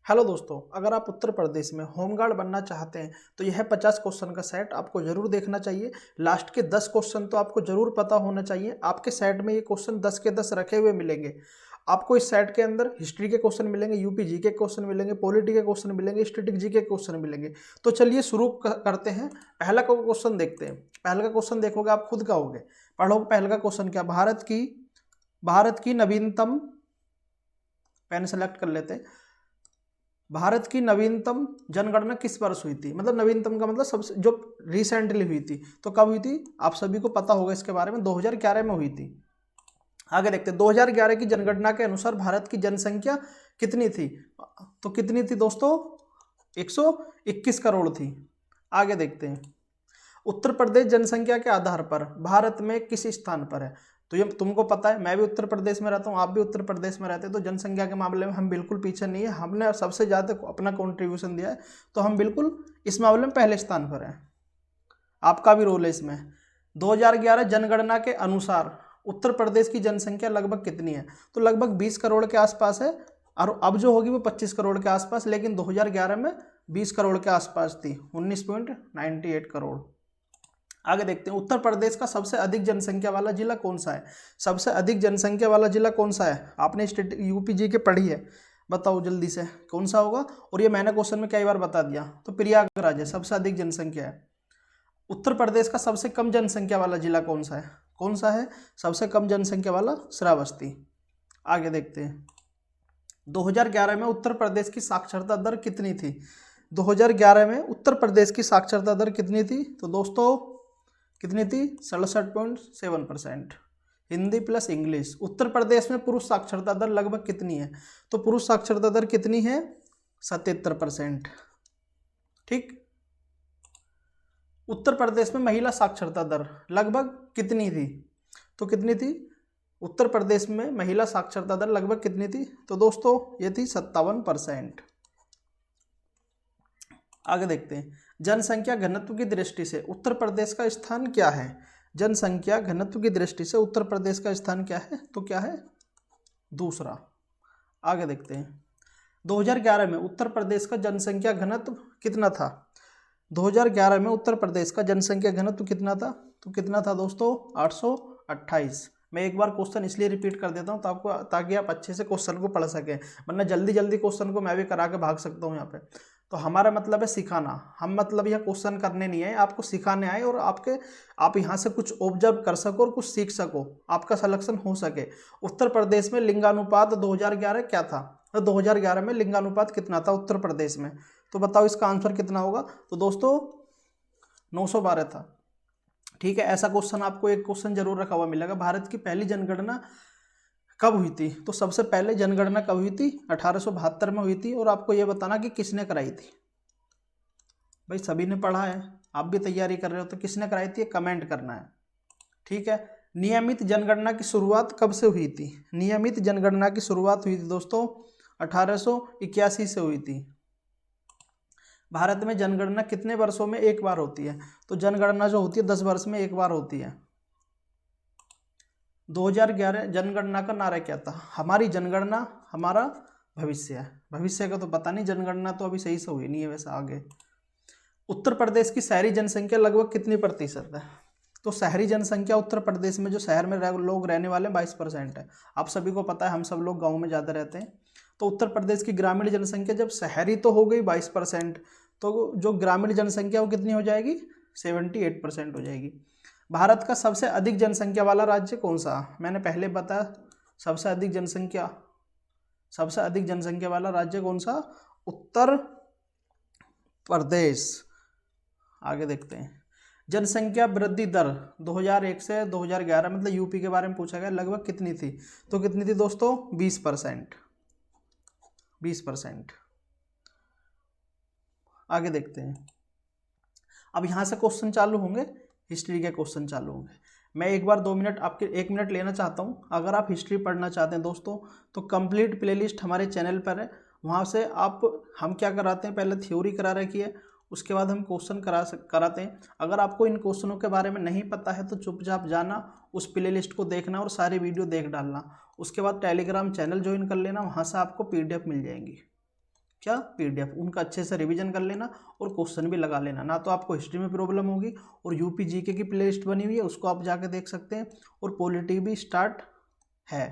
Hello दोस्तों, अगर आप उत्तर प्रदेश में होमगार्ड बनना चाहते हैं तो यह 50 क्वेश्चन का सेट आपको जरूर देखना चाहिए। लास्ट के 10 क्वेश्चन तो आपको जरूर पता होना चाहिए। आपके सेट में ये क्वेश्चन 10 के 10 रखे हुए मिलेंगे। आपको इस सेट के अंदर हिस्ट्री के क्वेश्चन मिलेंगे, यूपी जी के क्वेश्चन मिलेंगे, पॉलिटी के क्वेश्चन मिलेंगे, स्टैटिक जी के क्वेश्चन मिलेंगे। तो चलिए शुरू करते हैं। पहला का क्वेश्चन देखते हैं। पहला का क्वेश्चन देखोगे आप खुद गाओगे, पढ़ोगे। पहला का क्वेश्चन क्या, भारत की नवीनतम, पेन सेलेक्ट कर लेते हैं। भारत की नवीनतम जनगणना किस वर्ष हुई थी? मतलब नवीनतम का मतलब सबसे जो रिसेंटली हुई थी। तो कब हुई थी? आप सभी को पता होगा इसके बारे में, 2011 में हुई थी। आगे देखते हैं, 2011 की जनगणना के अनुसार भारत की जनसंख्या कितनी थी? तो कितनी थी दोस्तों? 121 करोड़ थी। आगे देखते हैं, उत्तर प्रदेश जनसंख्या के आधार पर भारत में किस स्थान पर है? तो ये तुमको पता है, मैं भी उत्तर प्रदेश में रहता हूँ, आप भी उत्तर प्रदेश में रहते हैं, तो जनसंख्या के मामले में हम बिल्कुल पीछे नहीं है। हमने सबसे ज़्यादा अपना कंट्रीब्यूशन दिया है, तो हम बिल्कुल इस मामले में पहले स्थान पर हैं। आपका भी रोल है इसमें। 2011 जनगणना के अनुसार उत्तर प्रदेश की जनसंख्या लगभग कितनी है? तो लगभग 20 करोड़ के आसपास है, और अब जो होगी वो 25 करोड़ के आसपास, लेकिन 2011 में 20 करोड़ के आसपास थी, 19.98 करोड़। आगे देखते हैं, उत्तर प्रदेश का सबसे अधिक जनसंख्या वाला जिला कौन सा है? सबसे अधिक जनसंख्या वाला जिला कौन सा है? आपने यूपी जी के पढ़ी है, बताओ जल्दी से कौन सा होगा। और ये मैंने क्वेश्चन में कई बार बता दिया। तो प्रयागराज है, सबसे अधिक जनसंख्या है। उत्तर प्रदेश का सबसे कम जनसंख्या वाला जिला कौन सा है? कौन सा है सबसे कम जनसंख्या वाला? श्रावस्ती। आगे देखते हैं, 2011 में उत्तर प्रदेश की साक्षरता दर कितनी थी? 2011 में उत्तर प्रदेश की साक्षरता दर कितनी थी? तो दोस्तों कितनी थी? 67.7%। Hindi plus English. उत्तर प्रदेश में पुरुष साक्षरता दर लगभग कितनी है? तो पुरुष साक्षरता दर कितनी है? 77%। ठीक। उत्तर प्रदेश में महिला साक्षरता दर लगभग कितनी थी? तो कितनी थी? उत्तर प्रदेश में महिला साक्षरता दर लगभग कितनी थी? तो दोस्तों ये थी 57%। आगे देखते हैं, जनसंख्या घनत्व की दृष्टि से उत्तर प्रदेश का स्थान क्या है? जनसंख्या घनत्व की दृष्टि से उत्तर प्रदेश का स्थान क्या है? तो क्या है? दूसरा। आगे देखते हैं, 2011 में उत्तर प्रदेश का जनसंख्या घनत्व कितना था? 2011 में उत्तर प्रदेश का जनसंख्या घनत्व कितना था? तो कितना था दोस्तों? 828। मैं एक बार क्वेश्चन इसलिए रिपीट कर देता हूँ ताकि आप अच्छे से क्वेश्चन को पढ़ सकें, वरना जल्दी जल्दी क्वेश्चन को मैं भी करा के भाग सकता हूँ यहाँ पे। तो हमारा मतलब है सिखाना। हम मतलब यह क्वेश्चन करने नहीं आए, आपको सिखाने आए, और आप यहाँ से कुछ ऑब्जर्व कर सको और कुछ सीख सको, आपका सिलेक्शन हो सके। उत्तर प्रदेश में लिंगानुपात 2011 क्या था? तो 2011 में लिंगानुपात कितना था उत्तर प्रदेश में? तो बताओ इसका आंसर कितना होगा? तो दोस्तों 912 था। ठीक है, ऐसा क्वेश्चन आपको एक क्वेश्चन जरूर रखा हुआ मिलेगा। भारत की पहली जनगणना कब हुई थी? तो सबसे पहले जनगणना कब हुई थी? 1872 में हुई थी। और आपको यह बताना कि किसने कराई थी। भाई सभी ने पढ़ा है, आप भी तैयारी कर रहे हो, तो किसने कराई थी कमेंट करना है। ठीक है। नियमित जनगणना की शुरुआत कब से हुई थी? नियमित जनगणना की शुरुआत हुई थी दोस्तों 1881 से हुई थी। भारत में जनगणना कितने वर्षों में एक बार होती है? तो जनगणना जो होती है 10 वर्ष में एक बार होती है। 2011 जनगणना का नारा क्या था? हमारी जनगणना हमारा भविष्य है। भविष्य का तो पता नहीं, जनगणना तो अभी सही से हुई नहीं है वैसे। आगे, उत्तर प्रदेश की शहरी जनसंख्या लगभग कितनी प्रतिशत है? तो शहरी जनसंख्या उत्तर प्रदेश में जो शहर में लोग रहने वाले 22% है। आप सभी को पता है, हम सब लोग गाँव में ज़्यादा रहते हैं। तो उत्तर प्रदेश की ग्रामीण जनसंख्या जब शहरी तो हो गई 22%, तो जो ग्रामीण जनसंख्या वो कितनी हो जाएगी? 78% हो जाएगी। भारत का सबसे अधिक जनसंख्या वाला राज्य कौन सा? मैंने पहले बताया, सबसे अधिक जनसंख्या वाला राज्य कौन सा? उत्तर प्रदेश। आगे देखते हैं, जनसंख्या वृद्धि दर 2001 से 2011 मतलब यूपी के बारे में पूछा गया, लगभग कितनी थी? तो कितनी थी दोस्तों? 20%। 20%। आगे देखते हैं, अब यहाँ से क्वेश्चन चालू होंगे, हिस्ट्री के क्वेश्चन चालू होंगे। मैं एक बार 2 मिनट आपके 1 मिनट लेना चाहता हूँ। अगर आप हिस्ट्री पढ़ना चाहते हैं दोस्तों, तो कंप्लीट प्लेलिस्ट हमारे चैनल पर है। वहाँ से हम क्या कराते हैं, पहले थ्योरी करा रखी है, उसके बाद हम क्वेश्चन कराते हैं। अगर आपको इन क्वेश्चनों के बारे में नहीं पता है तो चुपचाप जाना, उस प्लेलिस्ट को देखना और सारी वीडियो देख डालना। उसके बाद टेलीग्राम चैनल ज्वाइन कर लेना, वहाँ से आपको PDF मिल जाएंगी। क्या, PDF। उनका अच्छे से रिवीजन कर लेना और क्वेश्चन भी लगा लेना, ना तो आपको हिस्ट्री में प्रॉब्लम होगी। और यूपी जीके की प्लेलिस्ट बनी हुई है, उसको आप जाके देख सकते हैं। और पॉलिटी भी स्टार्ट है,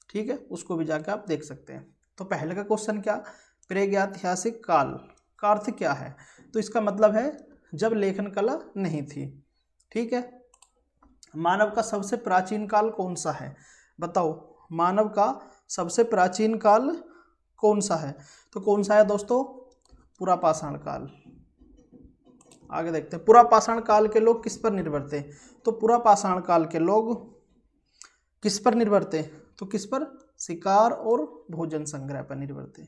ठीक है, उसको भी जाके आप देख सकते हैं। तो पहले का क्वेश्चन क्या, प्रागैतिहासिक काल का अर्थ क्या है, तो इसका मतलब है जब लेखन कला नहीं थी, ठीक है। मानव का सबसे प्राचीन काल कौन सा है, बताओ, मानव का सबसे प्राचीन काल कौन सा है, तो कौन सा है दोस्तों, पुरापाषाण काल। आगे देखते हैं, पुरापाषाण काल के लोग किस पर निर्भर थे, तो पुरापाषाण काल के लोग किस पर निर्भर थे, तो किस पर, शिकार और भोजन संग्रह पर निर्भर थे।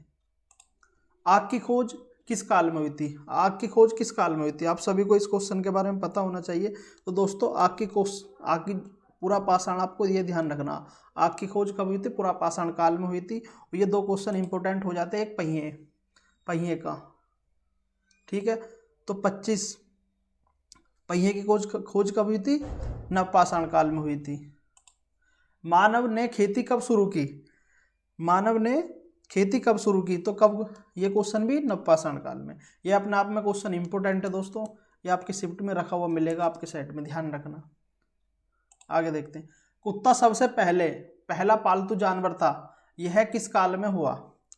आग की खोज किस काल में हुई थी, आग की खोज किस काल में हुई थी, आप सभी को इस क्वेश्चन के बारे में पता होना चाहिए। तो दोस्तों आग की पुरापाषाण, आपको ये ध्यान रखना, आग की खोज कब हुई थी, पुरापाषाण काल में हुई थी। ये दो क्वेश्चन इंपॉर्टेंट हो जाते हैं, एक पहिए का, ठीक है। तो 25 पहिए की खोज कब हुई थी, नवपाषाण काल में हुई थी। मानव ने खेती कब शुरू की, मानव ने खेती कब शुरू की, तो कब, ये क्वेश्चन भी नवपाषाण काल में। ये अपने आप में क्वेश्चन इंपॉर्टेंट है दोस्तों, ये आपके शिफ्ट में रखा हुआ मिलेगा, आपके सेट में, ध्यान रखना। आगे देखते हैं, कुत्ता सबसे पहला पालतू जानवर था, यह किस काल में हुआ,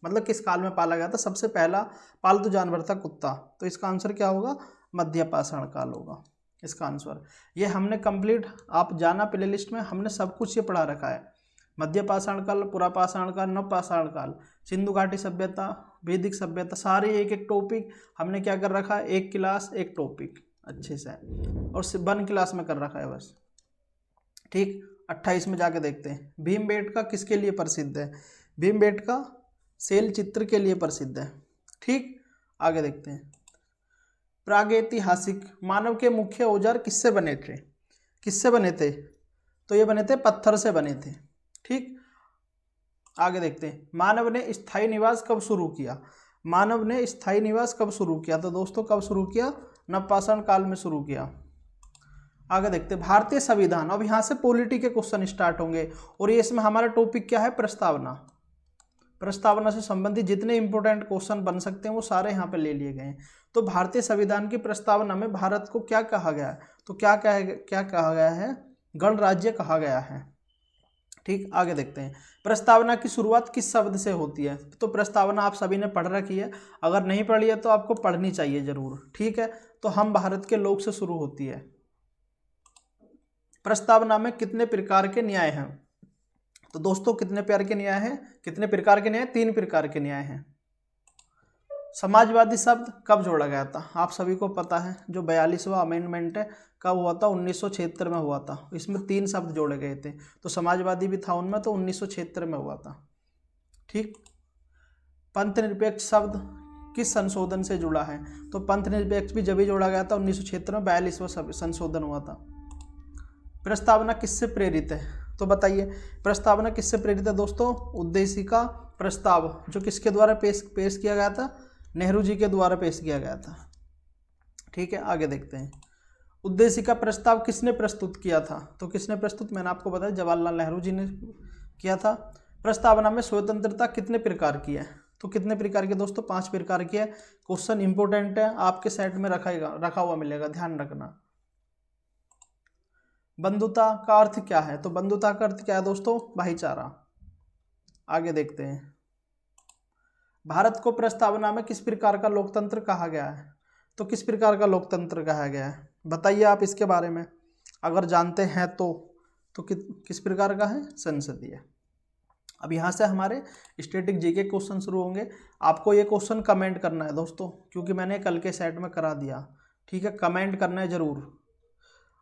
मतलब किस काल में पाला गया था, सबसे पहला पालतू जानवर था कुत्ता। तो इसका आंसर क्या होगा, मध्यपाषाण काल होगा इसका आंसर। ये हमने कंप्लीट, आप जाना प्ले लिस्ट में, हमने सब कुछ ये पढ़ा रखा है। मध्यपाषाण काल, पुरापाषाण काल, नवपाषाण काल, सिंधु घाटी सभ्यता, वैदिक सभ्यता, सारे एक एक टॉपिक हमने क्या कर रखा है, एक क्लास एक टॉपिक अच्छे से, और 1 क्लास में कर रखा है बस, ठीक। 28 में जाके देखते हैं, भीमबेटका किसके लिए प्रसिद्ध है, भीमबेटका शैल चित्र के लिए प्रसिद्ध है, ठीक। आगे देखते हैं, प्रागैतिहासिक मानव के मुख्य औजार किससे बने थे, किससे बने थे, तो ये बने थे पत्थर से बने थे, ठीक। आगे देखते हैं, मानव ने स्थायी निवास कब शुरू किया, मानव ने स्थायी निवास कब शुरू किया, तो दोस्तों कब शुरू किया, नवपाषाण काल में शुरू किया। आगे देखते हैं, भारतीय संविधान, अब यहाँ से पॉलिटी के क्वेश्चन स्टार्ट होंगे, और ये इसमें हमारा टॉपिक क्या है, प्रस्तावना। प्रस्तावना से संबंधित जितने इंपॉर्टेंट क्वेश्चन बन सकते हैं वो सारे यहाँ पे ले लिए गए हैं। तो भारतीय संविधान की प्रस्तावना में भारत को क्या कहा गया है, तो क्या कहा गया है, गणराज्य कहा गया है, ठीक। आगे देखते हैं, प्रस्तावना की शुरुआत किस शब्द से होती है, तो प्रस्तावना आप सभी ने पढ़ रखी है, अगर नहीं पढ़ी है तो आपको पढ़नी चाहिए जरूर, ठीक है। तो हम भारत के लोग से शुरू होती है। प्रस्तावना में कितने प्रकार के न्याय हैं, तो दोस्तों कितने प्रकार के न्याय हैं, कितने प्रकार के न्याय, 3 प्रकार के न्याय हैं। समाजवादी शब्द कब जोड़ा गया था, आप सभी को पता है, जो 42वां अमेंडमेंट है कब हुआ था, 1976 में हुआ था। इसमें 3 शब्द जोड़े गए थे, तो समाजवादी भी था उनमें, तो 1976 में हुआ था, ठीक। पंथ निरपेक्ष शब्द किस संशोधन से जुड़ा है, तो पंथ निरपेक्ष भी जब ही जोड़ा गया था 1976 में, 42वां संशोधन हुआ था। प्रस्तावना किससे प्रेरित है, तो बताइए प्रस्तावना किससे प्रेरित है दोस्तों, उद्देशिका प्रस्ताव, जो किसके द्वारा पेश किया गया था, नेहरू जी के द्वारा पेश किया गया था, ठीक है। आगे देखते हैं, उद्देशिका प्रस्ताव किसने प्रस्तुत किया था, तो किसने प्रस्तुत, मैंने आपको बताया जवाहरलाल नेहरू जी ने किया था। प्रस्तावना में स्वतंत्रता कितने प्रकार की है, तो कितने प्रकार की दोस्तों, 5 प्रकार की है। क्वेश्चन इंपॉर्टेंट है, आपके सेट में रखा हुआ मिलेगा, ध्यान रखना। बंधुता का अर्थ क्या है, तो बंधुता का अर्थ क्या है दोस्तों, भाईचारा। आगे देखते हैं, भारत को प्रस्तावना में किस प्रकार का लोकतंत्र कहा गया है, तो किस प्रकार का लोकतंत्र कहा गया है, बताइए आप इसके बारे में, अगर जानते हैं तो किस प्रकार का है, संसदीय। अब यहाँ से हमारे स्टैटिक जीके क्वेश्चन शुरू होंगे। आपको ये क्वेश्चन कमेंट करना है दोस्तों, क्योंकि मैंने कल के सेट में करा दिया, ठीक है। कमेंट करना है जरूर,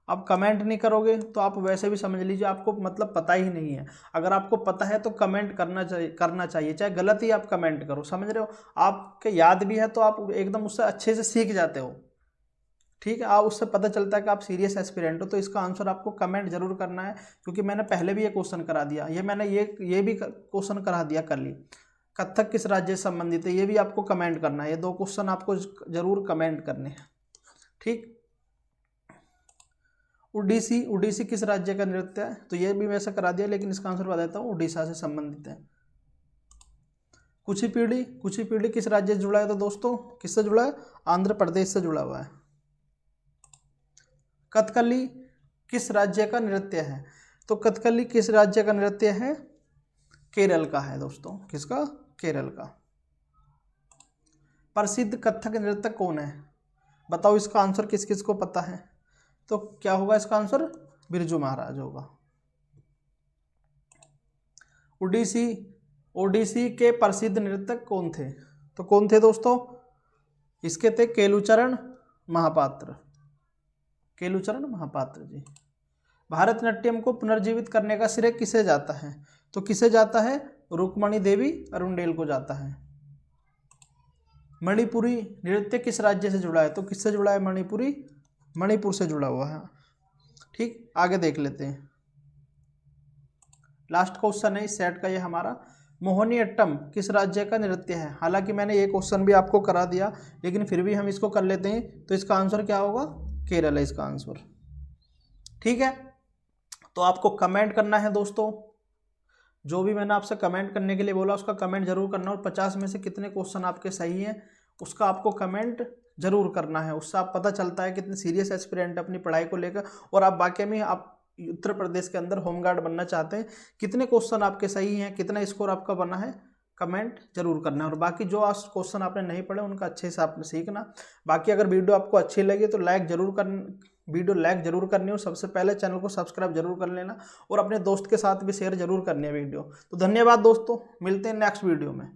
आप कमेंट नहीं करोगे तो आप वैसे भी समझ लीजिए आपको मतलब पता ही नहीं है। अगर आपको पता है तो कमेंट करना चाहिए, चाहे गलत ही आप कमेंट करो, समझ रहे हो। आपके याद भी है तो आप एकदम उससे अच्छे से सीख जाते हो, ठीक है। आप उससे पता चलता है कि आप सीरियस एस्पिरेंट हो। तो इसका आंसर आपको कमेंट जरूर करना है, क्योंकि मैंने पहले भी ये क्वेश्चन करा दिया, मैंने ये भी क्वेश्चन करा दिया कल ही। कथक किस राज्य से संबंधित है, ये भी आपको कमेंट करना है। ये 2 क्वेश्चन आपको जरूर कमेंट करने हैं, ठीक। उड़ीसी किस राज्य का नृत्य है, तो ये भी वैसे करा दिया, लेकिन इसका आंसर बता देता हूँ, उड़ीसा से संबंधित है। कुचिपुड़ी किस राज्य से जुड़ा है? तो दोस्तों किससे जुड़ा है? आंध्र प्रदेश से जुड़ा हुआ है। कथकली किस राज्य का नृत्य है? तो कथकली किस राज्य का नृत्य है? केरल का है दोस्तों। किसका? केरल का। प्रसिद्ध कथक नृत्यक कौन है? बताओ इसका आंसर किस किस को पता है? तो क्या होगा इसका आंसर? बिरजू महाराज होगा। ओडिसी के प्रसिद्ध नृत्यक कौन थे? तो कौन थे दोस्तों? इसके थे केलुचरण महापात्र। केलुचरण महापात्र जी। भारतनाट्यम को पुनर्जीवित करने का श्रेय किसे जाता है? तो किसे जाता है? रुक्मणी देवी अरुणडेल को जाता है। मणिपुरी नृत्य किस राज्य से जुड़ा है? तो किससे जुड़ा है? मणिपुर से जुड़ा हुआ है। ठीक, आगे देख लेते हैं। लास्ट क्वेश्चन है इस सेट का ये हमारा। मोहिनीअट्टम किस राज्य का नृत्य है? हालांकि मैंने ये क्वेश्चन भी आपको करा दिया, लेकिन फिर भी हम इसको कर लेते हैं। तो इसका आंसर क्या होगा? केरल है इसका आंसर। ठीक है, तो आपको कमेंट करना है दोस्तों। जो भी मैंने आपसे कमेंट करने के लिए बोला उसका कमेंट जरूर करना, और 50 में से कितने क्वेश्चन आपके सही हैं उसका आपको कमेंट जरूर करना है। उससे आप पता चलता है कितने सीरियस एस्पिरेंट अपनी पढ़ाई को लेकर, और आप वाकई में आप उत्तर प्रदेश के अंदर होमगार्ड बनना चाहते हैं। कितने क्वेश्चन आपके सही हैं, कितना स्कोर आपका बना है, कमेंट जरूर करना है। और बाकी जो आज क्वेश्चन आपने नहीं पढ़े उनका अच्छे से आपने सीखना। बाकी अगर वीडियो आपको अच्छी लगी तो वीडियो लाइक जरूर करनी हो। सबसे पहले चैनल को सब्सक्राइब जरूर कर लेना, और अपने दोस्त के साथ भी शेयर जरूर करनी है वीडियो। तो धन्यवाद दोस्तों, मिलते हैं नेक्स्ट वीडियो में।